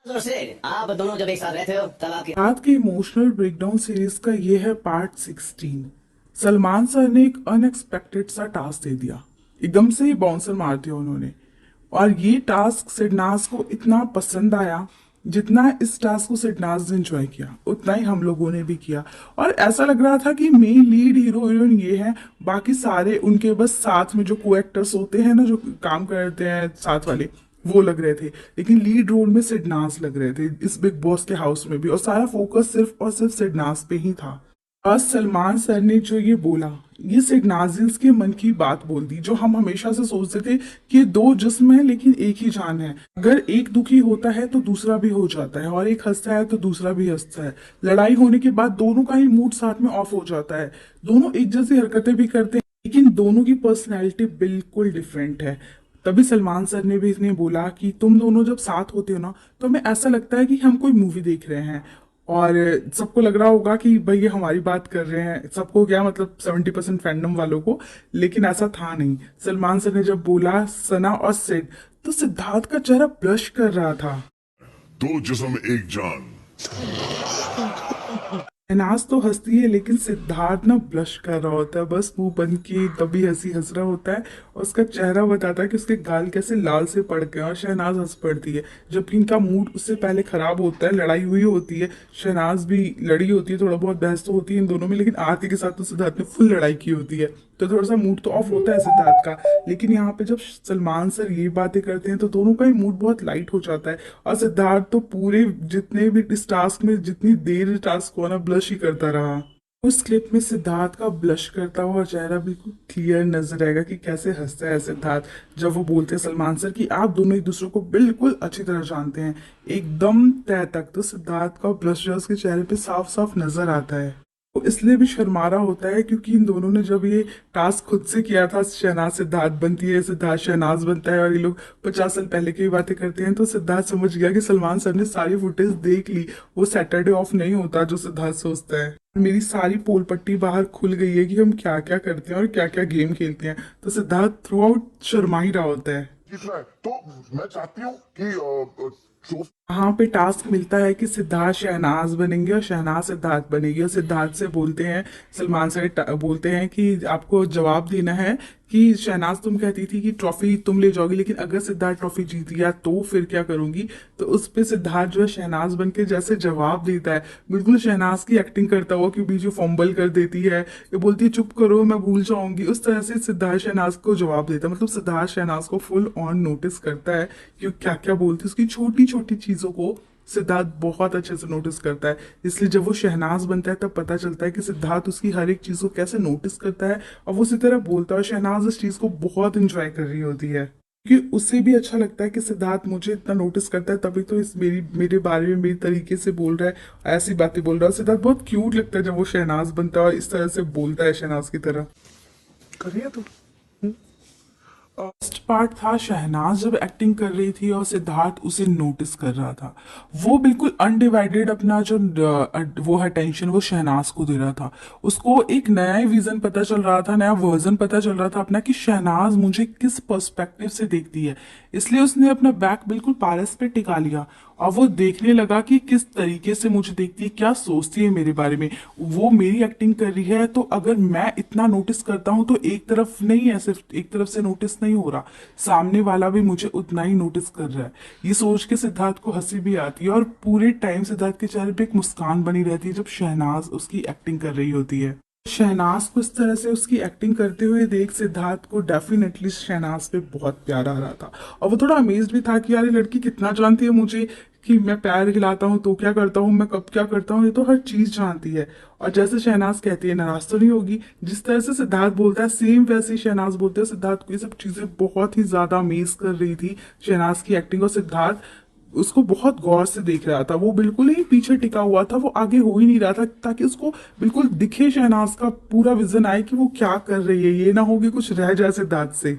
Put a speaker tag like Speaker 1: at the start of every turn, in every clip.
Speaker 1: और सिड, आप दोनों जब एक साथ रहते हो तब आपकी
Speaker 2: रात के इमोशनल ब्रेकडाउन सीरीज का ये है पार्ट 16। सलमान सर ने एक अनएक्सपेक्टेड सा टास्क दे दिया। एकदम से ही बाउंसर मार दिया उन्होंने। और ये टास्क सिडनाज को इतना पसंद आया। जितना इस टास्क को सिडनाज ने एंजॉय किया उतना ही हम लोगों ने भी किया। और ऐसा लग रहा था कि मेन लीड हीरो हीरोइन ये है, बाकी सारे उनके बस साथ में जो को एक्टर्स होते हैं ना, जो काम करते हैं साथ वाले, वो लग रहे थे। लेकिन लीड रोल में सिडनाज लग रहे थे इस बिग बॉस के हाउस में भी, और सारा फोकस सिर्फ और सिर्फ सिडनाज पे ही था। बस सलमान सर ने जो ये बोला, ये सिडनाजिल्स के मन की बात बोल दी, जो हम हमेशा से सोचते थे कि दो जिस्म है लेकिन एक ही जान है। अगर एक दुखी होता है तो दूसरा भी हो जाता है, और एक हंसता है तो दूसरा भी हंसता है। लड़ाई होने के बाद दोनों का ही मूड साथ में ऑफ हो जाता है। दोनों एक जैसी हरकतें भी करते हैं लेकिन दोनों की पर्सनैलिटी बिल्कुल डिफरेंट है। तभी सलमान सर ने भी इसने बोला कि तुम दोनों जब साथ होते हो ना, तो हमें ऐसा लगता है कि हम कोई मूवी देख रहे हैं। और सबको लग रहा होगा कि भाई ये हमारी बात कर रहे हैं, सबको क्या मतलब 70% फैंडम वालों को। लेकिन ऐसा था नहीं। सलमान सर ने जब बोला सना और सिड, तो सिद्धार्थ का चेहरा ब्लश कर रहा था।
Speaker 3: दो जिस्म एक जान।
Speaker 2: शहनाज तो हंसती है लेकिन सिद्धार्थ ना ब्लश कर रहा होता है, बस मुंह बंद किए तभी हंसी हंस रहा होता है। और उसका चेहरा बताता है कि उसके गाल कैसे लाल से पड़ गए, और शहनाज हंस पड़ती है। जबकि इनका मूड उससे पहले खराब होता है, लड़ाई हुई होती है, शहनाज भी लड़ी होती है, थोड़ा बहुत बहस तो होती है इन दोनों में, लेकिन आरती के साथ तो सिद्धार्थ ने फुल लड़ाई की होती है। तो थोड़ा सा मूड तो ऑफ होता है सिद्धार्थ का। लेकिन यहाँ पे जब सलमान सर ये बातें करते हैं तो दोनों का ही मूड बहुत लाइट हो जाता है। और सिद्धार्थ तो पूरे जितने भी इस टास्क में जितनी देर टास्क हुआ ना, ब्लश ही करता रहा। उस क्लिप में सिद्धार्थ का ब्लश करता हुआ चेहरा बिल्कुल क्लियर नजर आएगा कि कैसे हंसता है सिद्धार्थ जब वो बोलते हैं सलमान सर कि आप दोनों एक दूसरे को बिल्कुल अच्छी तरह जानते हैं, एकदम तय तक। तो सिद्धार्थ का ब्लश जो है उसके चेहरे पे साफ साफ नजर आता है। वो इसलिए भी शर्मारा होता है क्योंकि इन दोनों ने जब ये टास्क खुद से किया था, शहनाज सिद्धार्थ बनती है, सिद्धार्थ शहनाज बनता है, और ये लोग 50 साल पहले की बातें करते हैं, तो सिद्धार्थ समझ गया कि सलमान सर ने सारी फुटेज देख ली। वो सैटरडे ऑफ नहीं होता जो सिद्धार्थ सोचता है। मेरी सारी पोल पट्टी बाहर खुल गई है कि हम क्या क्या करते हैं और क्या क्या गेम खेलते हैं। तो सिद्धार्थ थ्रू आउट शर्मा ही रहा होता है।
Speaker 3: जीत रहा है तो मैं चाहती हूँ कि जो
Speaker 2: वहां पे टास्क मिलता है कि सिद्धार्थ शहनाज बनेंगे और शहनाज सिद्धार्थ बनेगी, और सिद्धार्थ से बोलते हैं, सलमान से बोलते हैं कि आपको जवाब देना है कि शहनाज तुम कहती थी कि ट्रॉफी तुम ले जाओगी, लेकिन अगर सिद्धार्थ ट्रॉफी जीत गया तो फिर क्या करूंगी। तो उस पे सिद्धार्थ जो है शहनाज बन के जैसे जवाब देता है, बिल्कुल शहनाज की एक्टिंग करता हुआ कि बीच में फंबल कर देती है, ये बोलती है चुप करो मैं भूल जाऊंगी, उस तरह से सिद्धार्थ शहनाज को जवाब देता है। मतलब सिद्धार्थ शहनाज को फुल ऑन नोटिस करता है कि क्या क्या बोलती है, उसकी छोटी छोटी चीजों को सिद्धार्थ बहुत अच्छे से नोटिस करता है। इसलिए जब वो शहनाज बनता है तब पता चलता है कि सिद्धार्थ उसकी हर एक चीज को कैसे नोटिस करता है, और वो उसी तरह बोलता है। और शहनाज इस चीज को बहुत इंजॉय कर रही होती है क्योंकि उसे भी अच्छा लगता है कि सिद्धार्थ मुझे इतना नोटिस करता है, तभी तो इस मेरे बारे में मेरी तरीके से बोल रहा है, ऐसी बातें बोल रहा है। सिद्धार्थ बहुत क्यूट लगता है जब वो शहनाज बनता है और इस तरह से बोलता है शहनाज की तरह। करिए तो फर्स्ट पार्ट था शहनाज जब एक्टिंग कर रही थी और सिद्धार्थ उसे नोटिस कर रहा था। वो बिल्कुल अनडिवाइडेड अपना जो वो है टेंशन वो शहनाज को दे रहा था। उसको एक नया ही विजन पता चल रहा था, नया वर्जन पता चल रहा था अपना, कि शहनाज मुझे किस पर्सपेक्टिव से देखती है। इसलिए उसने अपना बैक बिल्कुल पारस पे टिका लिया और वो देखने लगा कि किस तरीके से मुझे देखती है, क्या सोचती है मेरे बारे में। वो मेरी एक्टिंग कर रही है, तो अगर मैं इतना नोटिस करता हूँ तो एक तरफ नहीं है, सिर्फ एक तरफ से नोटिस नहीं हो रहा, सामने वाला भी मुझे उतना ही नोटिस कर रहा है। ये सोच के सिद्धार्थ को हंसी भी आती है, और पूरे टाइम सिद्धार्थ के चेहरे पे एक मुस्कान बनी रहती है जब शहनाज उसकी एक्टिंग कर रही होती है। शहनाज को इस तरह से उसकी एक्टिंग करते हुए देख सिद्धार्थ को डेफिनेटली शहनाज पे बहुत प्यार आ रहा था। और वो थोड़ा अमेज्ड भी था कि यार ये लड़की कितना जानती है मुझे, कि मैं पैर हिलाता हूँ तो क्या करता हूँ, मैं कब क्या करता हूँ, ये तो हर चीज जानती है। और जैसे शहनाज कहती है नाराज तो नहीं होगी, जिस तरह से सिद्धार्थ बोलता है सेम वैसे ही शहनाज बोलते हैं सिद्धार्थ को। ये सब चीजें बहुत ही ज्यादा अमेज कर रही थी शहनाज की एक्टिंग, और सिद्धार्थ उसको बहुत गौर से देख रहा था। वो बिल्कुल ही पीछे टिका हुआ था, वो आगे हो ही नहीं रहा था ताकि उसको बिल्कुल दिखे शहनाज का पूरा विजन आए कि वो क्या कर रही है, ये ना हो कि कुछ रह जाए सिद्धार्थ से।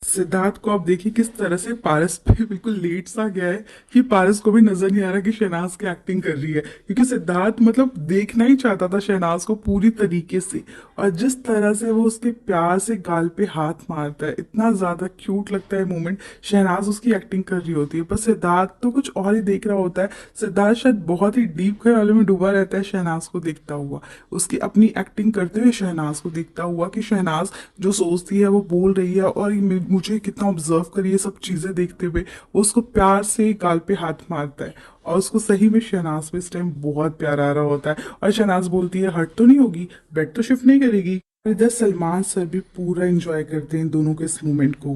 Speaker 2: सिद्धार्थ को आप देखिए किस तरह से पारस पे बिल्कुल लेट सा गया है कि पारस को भी नजर नहीं आ रहा कि शहनाज की एक्टिंग कर रही है, क्योंकि सिद्धार्थ मतलब देखना ही चाहता था शहनाज को पूरी तरीके से। और जिस तरह से वो उसके प्यार से गाल पे हाथ मारता है, इतना ज्यादा क्यूट लगता है मोमेंट। शहनाज उसकी एक्टिंग कर रही होती है पर सिद्धार्थ तो कुछ और ही देख रहा होता है। सिद्धार्थ शायद बहुत ही डीप ख्यालों में डूबा रहता है शहनाज को देखता हुआ, उसकी अपनी एक्टिंग करते हुए शहनाज को देखता हुआ कि शहनाज जो सोचती है वो बोल रही है, और मुझे कितना ऑब्जर्व करिए सब चीजें देखते हुए वो उसको प्यार से गाल पे हाथ मारता है। और उसको सही में शहनाज पे इस टाइम बहुत प्यार आ रहा होता है, और शहनाज बोलती है हर्ट तो नहीं होगी, बेड तो शिफ्ट नहीं करेगी। इधर सलमान सर भी पूरा एंजॉय करते हैं इन दोनों के इस मोमेंट को।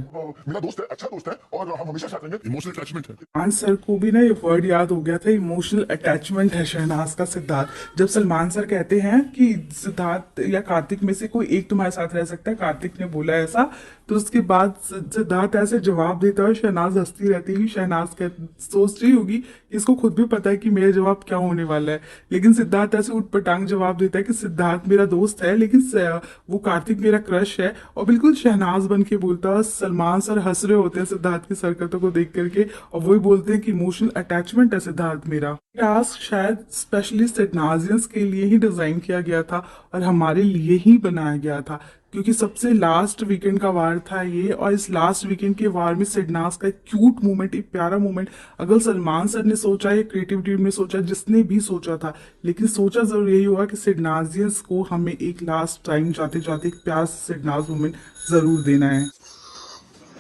Speaker 3: मेरा दोस्त है, अच्छा दोस्त है और हम हमेशा साथ रहेंगे। इमोशनल अटैचमेंट है।
Speaker 2: सलमान सर को भी ना ये वर्ड याद हो गया था, इमोशनल अटैचमेंट है शहनाज का सिद्धार्थ। जब सलमान सर कहते हैं कि सिद्धार्थ या कार्तिक में से कोई एक तुम्हारे साथ रह सकता है, कार्तिक ने बोला ऐसा, तो उसके बाद सिद्धार्थ ऐसे जवाब देता है, शहनाज हंसती रहती है। शहनाज सोच रही होगी कि इसको खुद भी पता है कि मेरा जवाब क्या होने वाला है, लेकिन सिद्धार्थ ऐसे उठपटांग जवाब देता है कि सिद्धार्थ मेरा दोस्त है लेकिन वो कार्तिक मेरा क्रश है, और बिल्कुल शहनाज बन के बोलता है। सलमान सर हंस रहे होते हैं सिद्धार्थ की हरकतों को देख करके, और वही बोलते हैं कि इमोशनल अटैचमेंट है सिद्धार्थ मेरा। टास्क शायद स्पेशली सिडनाजियंस के लिए ही डिजाइन किया गया था और हमारे लिए ही बनाया गया था, क्योंकि सबसे लास्ट वीकेंड का वार था ये, और इस लास्ट वीकेंड के वार में सिडनास का एक क्यूट मोमेंट, एक प्यारा मोमेंट अगर सलमान सर ने सोचा या क्रिएटिव टीम ने सोचा, जिसने भी सोचा था, लेकिन सोचा जरूर यही हुआ कि सिडनाजियंस को हमें एक लास्ट टाइम जाते जाते एक प्यार से सिडनाज मोमेंट जरूर देना है।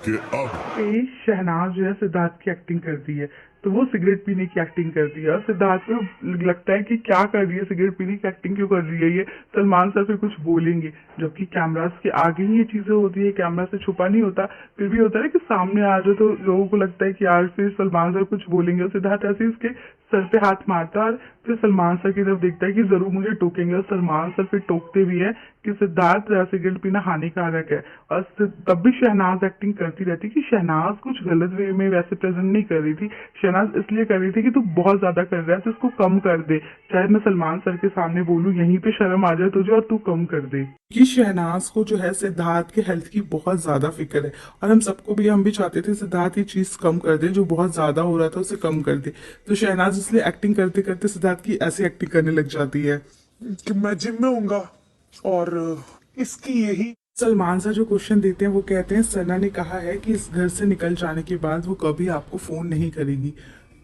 Speaker 3: कि अब
Speaker 2: शहनाज जो है सिद्धार्थ की एक्टिंग करती है, तो वो सिगरेट पीने की एक्टिंग करती है, और सिद्धार्थ को लगता है कि क्या कर रही है, सिगरेट पीने की एक्टिंग क्यों कर रही है ये, सलमान सर फिर कुछ बोलेंगे, जबकि कैमरास के आगे ही ये चीजें होती है, कैमरा से छुपा नहीं होता, फिर भी होता है कि सामने आ जाओ तो लोगों को लगता है कि यार फिर सलमान सर कुछ बोलेंगे, और सिद्धार्थ ऐसे उसके सर पे हाथ मारता है और फिर सलमान सर की तरफ देखता है कि जरूर मुझे टोकेंगे, और सलमान सर फिर टोकते भी है कि सिद्धार्थ सिगरेट पीना हानिकारक है। और तब भी शहनाज एक्टिंग करती रहती कि शहनाज कुछ गलत वे में वैसे प्रेजेंट नहीं कर रही थी, शहनाज इसलिए कर रही थी कि तू बहुत ज्यादा कर रहा है तो इसको कम कर दे, चाहे मैं सलमान सर के सामने बोलूं यहीं पे शर्म आ जाए तुझे और तू कम कर दे। कि शहनाज को जो है सिद्धार्थ के हेल्थ की बहुत ज्यादा फिक्र है, और हम भी चाहते थे सिद्धार्थ ये चीज कम कर दे, जो बहुत ज्यादा हो रहा था उसे कम कर दे। तो शहनाज इसलिए एक्टिंग करते करते सिद्धार्थ की ऐसी एक्टिंग करने लग जाती है कि मैं जिम में हूँगा और इसकी यही। सलमान सर जो क्वेश्चन देते हैं वो कहते हैं सना ने कहा है कि इस घर से निकल जाने के बाद वो कभी आपको फोन नहीं करेगी।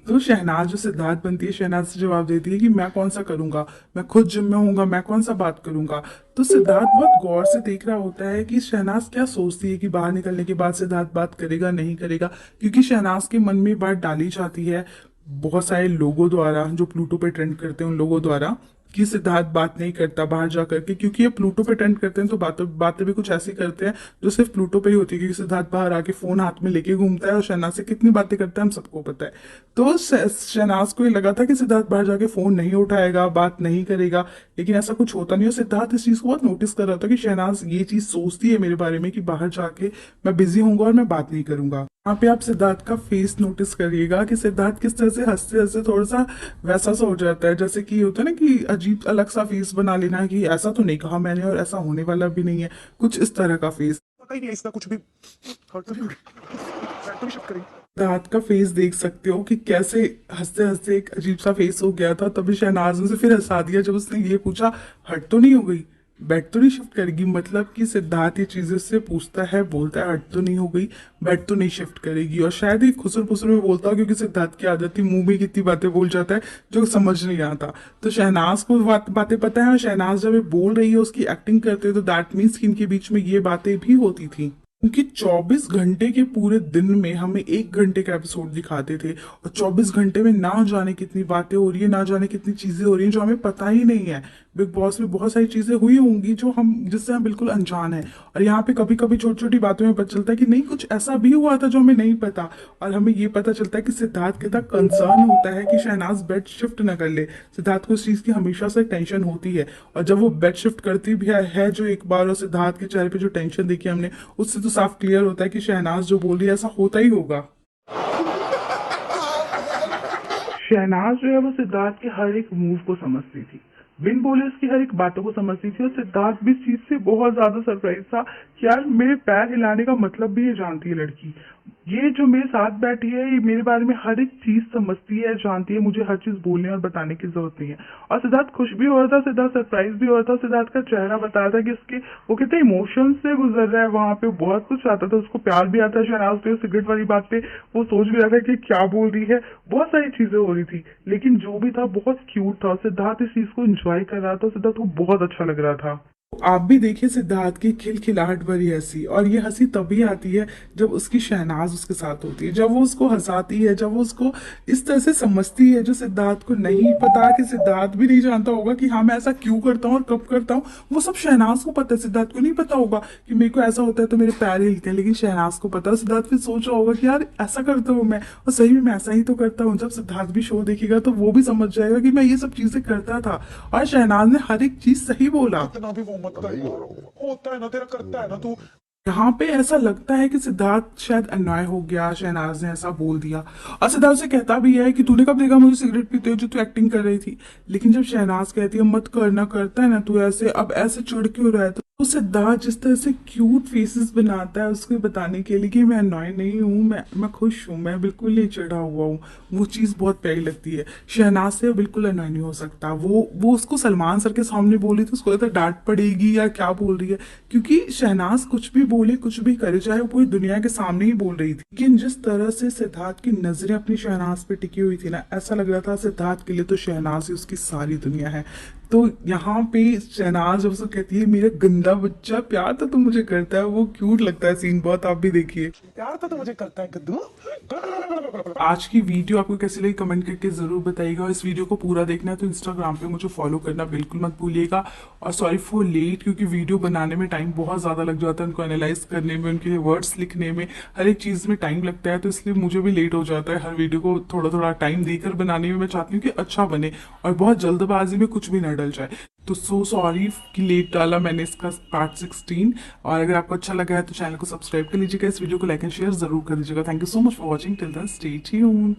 Speaker 2: तो शहनाज जो सिद्धार्थ बनती है, शहनाज से जवाब देती है कि मैं कौन सा करूंगा, मैं खुद जिम में हूंगा, मैं कौन सा बात करूंगा। तो सिद्धार्थ बहुत गौर से देख रहा होता है कि शहनाज क्या सोचती है कि बाहर निकलने के बाद सिद्धार्थ बात करेगा नहीं करेगा, क्योंकि शहनाज के मन में बात डाली जाती है बहुत सारे लोगों द्वारा जो प्लूटो पे ट्रेंड करते हैं उन लोगों द्वारा कि सिद्धार्थ बात नहीं करता बाहर जा करके, क्योंकि ये प्लूटो पे ट्रेंड करते हैं तो बातें भी कुछ ऐसी करते हैं जो सिर्फ प्लूटो पे ही होती है, क्योंकि सिद्धार्थ बाहर आके फोन हाथ में लेके घूमता है और शहनाज से कितनी बातें करता है हम सबको पता है। तो शहनाज को ये लगा था कि सिद्धार्थ बाहर जाके फोन नहीं उठाएगा, बात नहीं करेगा, लेकिन ऐसा कुछ होता नहीं। और सिद्धार्थ इस चीज को बहुत नोटिस कर रहा था कि शहनाज ये चीज सोचती है मेरे बारे में कि बाहर जाके मैं बिजी होऊंगा और मैं बात नहीं करूंगा। यहाँ पे आप सिद्धार्थ का फेस नोटिस करिएगा कि सिद्धार्थ किस तरह से हंसते हंसते थोड़ा सा वैसा सा हो जाता है, जैसे कि होता है ना कि अजीब अलग सा फेस बना लेना कि ऐसा तो नहीं कहा मैंने और ऐसा होने वाला भी नहीं है, कुछ इस तरह का फेस। पता ही नहीं इसका कुछ भी सिद्धार्थ का फेस देख सकते हो कि कैसे हंसते हंसते एक अजीब सा फेस हो गया था। तभी शहनाज ने उसे फिर हंसा दिया जब उसने ये पूछा हट तो नहीं हो गई, बेड तो नहीं शिफ्ट करेगी। मतलब कि सिद्धार्थ ये चीजें से पूछता है, बोलता है हट तो नहीं हो गई, बेड तो नहीं शिफ्ट करेगी, और शायद ही खुसर पुसर में बोलता, क्योंकि सिद्धार्थ की आदत थी मुंह में कितनी बातें बोल जाता है जो समझ नहीं आता। तो शहनाज को बातें पता है, और शहनाज जब ये बोल रही है उसकी एक्टिंग करते हैं तो दैट मीन्स कि इनके बीच में ये बातें भी होती थी। क्योंकि 24 घंटे के पूरे दिन में हमें 1 घंटे का एपिसोड दिखाते थे, और 24 घंटे में ना जाने कितनी बातें हो रही है, ना जाने कितनी चीजें हो रही हैं जो हमें पता ही नहीं है। बिग बॉस में बहुत सारी चीजें हुई होंगी जो जिससे हम बिल्कुल अनजान है, और यहाँ पे कभी कभी छोटी छोटी बातों में पता चलता है कि नहीं कुछ ऐसा भी हुआ था जो हमें नहीं पता। और हमें ये पता चलता है कि सिद्धार्थ कितना कंसर्न होता है कि शहनाज बेड शिफ्ट न कर ले। सिद्धार्थ को इस चीज की हमेशा से टेंशन होती है, और जब वो बेड शिफ्ट करती भी है जो एक बार, और सिद्धार्थ के चेहरे पे जो टेंशन देखी हमने, उससे तो साफ क्लियर होता है कि शहनाज जो बोल रही है ऐसा होता ही होगा। शहनाज जो है वो सिद्धार्थ के हर एक मूव को समझती थी, बिन बोले उसकी हर एक बातों को समझती थी और सिद्धार्थ भी इस चीज से बहुत ज्यादा सरप्राइज था कि यार मेरे पैर हिलाने का मतलब भी ये जानती है लड़की। ये जो मेरे साथ बैठी है ये मेरे बारे में हर एक चीज समझती है, जानती है, मुझे हर चीज बोलने और बताने की जरूरत नहीं है। और सिद्धार्थ खुश भी हो रहा था, सिद्धार्थ सरप्राइज भी हो रहा था। सिद्धार्थ का चेहरा बता रहा था कि उसके वो कितने इमोशंस से गुजर रहा है वहां पे, बहुत कुछ आता था, उसको प्यार भी आता है शहनाज पे। सिगरेट वाली बात पे वो सोच भी रहा था कि क्या बोल रही है, बहुत सारी चीजें हो रही थी, लेकिन जो भी था बहुत क्यूट था। सिद्धार्थ इस चीज को एंजॉय कर रहा था, सिद्धार्थ को बहुत अच्छा लग रहा था। आप भी देखिए सिद्धार्थ की खिलखिलाहट भरी हंसी, और ये हंसी तभी आती है जब उसकी शहनाज उसके साथ होती है, जब वो उसको हंसाती है, जब वो उसको इस तरह से समझती है जो सिद्धार्थ को नहीं पता, कि सिद्धार्थ भी नहीं जानता होगा कि हाँ मैं ऐसा क्यों करता हूँ और कब करता हूँ। वो सब शहनाज को पता है, सिद्धार्थ को नहीं पता होगा कि मेरे को ऐसा होता है तो मेरे पैर हिलते हैं, लेकिन शहनाज को पता है। सिद्धार्थ फिर सोच रहा होगा कि यार ऐसा करता हूँ मैं, और सही में मैं ऐसा ही तो करता हूँ। जब सिद्धार्थ भी शो देखेगा तो वो भी समझ जाएगा कि मैं ये सब चीजें करता था, और शहनाज ने हर एक चीज सही बोला।
Speaker 4: इतना भी वो मत कर यार, होता है ना, तेरा करता है ना तू।
Speaker 2: यहाँ पे ऐसा लगता है कि सिद्धार्थ शायद अन्याय हो गया, शहनाज ने ऐसा बोल दिया, और सिद्धार्थ से कहता भी है कि तूने कब देखा मुझे सिगरेट पीते हो जो तू एक्टिंग कर रही थी। लेकिन जब शहनाज कहती है मत करना, करता है ना तू ऐसे, अब ऐसे चिढ़ क्यों रहा है, तो सिद्धार्थ जिस तरह से क्यूट फेसेस बनाता है उसको बताने के लिए कि मैं अन्याय नहीं हूँ, मैं खुश हूँ, मैं बिल्कुल नहीं चिढ़ा हुआ हूँ, वो चीज़ बहुत प्यारी लगती है। शहनाज से बिल्कुल अन्याय नहीं हो सकता। वो उसको सलमान सर के सामने बोली तो उसको लगता है डांट पड़ेगी या क्या बोल रही है, क्योंकि शहनाज कुछ भी बोले कुछ भी करे, चाहे वो पूरी दुनिया के सामने ही बोल रही थी। लेकिन जिस तरह से सिद्धार्थ की नजरें अपनी शहनाज पे टिकी हुई थी ना, ऐसा लग रहा था सिद्धार्थ के लिए तो शहनाज ही उसकी सारी दुनिया है। तो यहाँ पे शहनाज जब उसको कहती है मेरा गंदा बच्चा, प्यार तो तू मुझे करता है, वो क्यूट लगता है सीन बहुत, आप भी देखिए।
Speaker 4: प्यार तो मुझे करता है गद्दू।
Speaker 2: आज की वीडियो आपको कैसी लगी कमेंट करके जरूर बताइएगा, और इस वीडियो को पूरा देखना है तो इंस्टाग्राम पे मुझे फॉलो करना बिल्कुल मत भूलिएगा। और सॉरी फॉर लेट, क्योंकि वीडियो बनाने में टाइम बहुत ज़्यादा लग जाता है, उनको एनालाइज करने में, उनके वर्ड्स लिखने में, हर एक चीज़ में टाइम लगता है, तो इसलिए मुझे भी लेट हो जाता है। हर वीडियो को थोड़ा थोड़ा टाइम देकर बनाने में मैं चाहती हूँ कि अच्छा बने और बहुत जल्दबाजी में कुछ भी न डल जाए। तो सो सॉरी कि लेट डाला मैंने इसका पार्ट 16। और अगर आपको अच्छा लगा है तो चैनल को सब्सक्राइब कर लीजिएगा, इस वीडियो को लाइक एंड शेयर जरूर कर दीजिएगा। Thank you so much for watching, till then stay tuned.